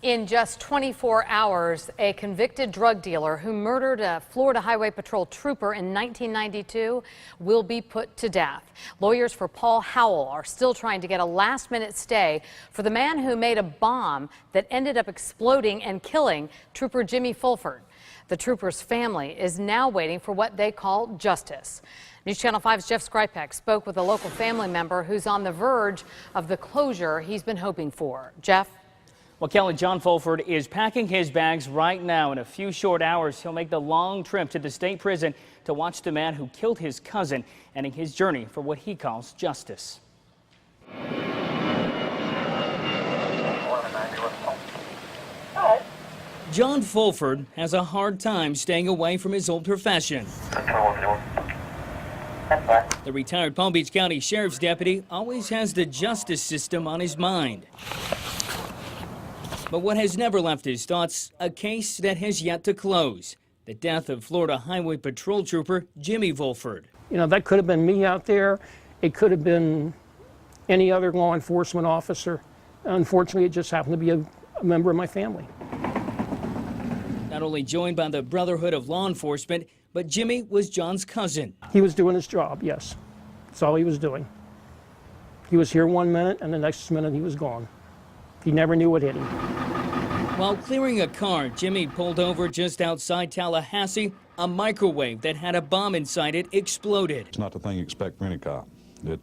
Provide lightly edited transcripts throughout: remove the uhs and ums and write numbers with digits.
In just 24 hours, a convicted drug dealer who murdered a Florida Highway Patrol trooper in 1992 will be put to death. Lawyers for Paul Howell are still trying to get a last-minute stay for the man who made a bomb that ended up exploding and killing Trooper Jimmy Fulford. The trooper's family is now waiting for what they call justice. News Channel 5's Jeff Skrzypek spoke with a local family member who's on the verge of the closure he's been hoping for. Jeff? Well, Kelly, John Fulford is packing his bags right now. In a few short hours, he'll make the long trip to the state prison to watch the man who killed his cousin, ending his journey for what he calls justice. John Fulford has a hard time staying away from his old profession. The retired Palm Beach County Sheriff's deputy always has the justice system on his mind. But what has never left his thoughts, a case that has yet to close. The death of Florida Highway Patrol trooper Jimmy Fulford. You know, that could have been me out there. It could have been any other law enforcement officer. Unfortunately, it just happened to be a member of my family. Not only joined by the Brotherhood of Law Enforcement, but Jimmy was John's cousin. He was doing his job, yes. That's all he was doing. He was here 1 minute, and the next minute he was gone. He never knew what hit him. While clearing a car, Jimmy pulled over just outside Tallahassee. A microwave that had a bomb inside it exploded. It's not the thing you expect from any cop. It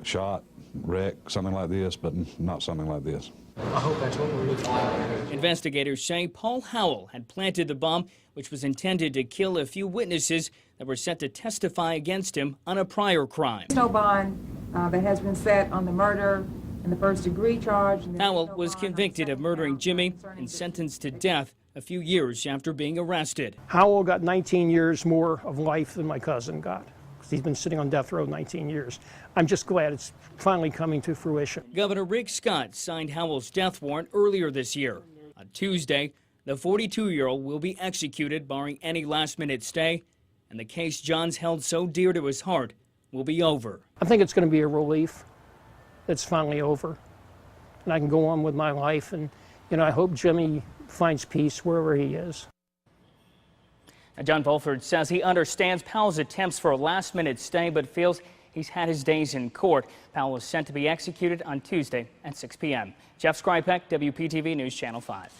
shot, wreck, something like this, but not something like this. I hope that's what we're looking for. Investigators say Paul Howell had planted the bomb, which was intended to kill a few witnesses that were set to testify against him on a prior crime. No bond that has been set on the murder and the first-degree charge. Howell was convicted of murdering Jimmy and sentenced to death a few years after being arrested. Howell got 19 years more of life than my cousin got. He's been sitting on death row 19 years. I'm just glad it's finally coming to fruition. Governor Rick Scott signed Howell's death warrant earlier this year. On Tuesday, the 42-year-old will be executed, barring any last-minute stay, and the case John's held so dear to his heart will be over. I think it's going to be a relief. It's finally over, and I can go on with my life, and I hope Jimmy finds peace wherever he is. Now, John Fulford says he understands Powell's attempts for a last-minute stay, but feels he's had his days in court. Powell is set to be executed on Tuesday at 6 p.m. Jeff Skrzypek, WPTV News Channel 5.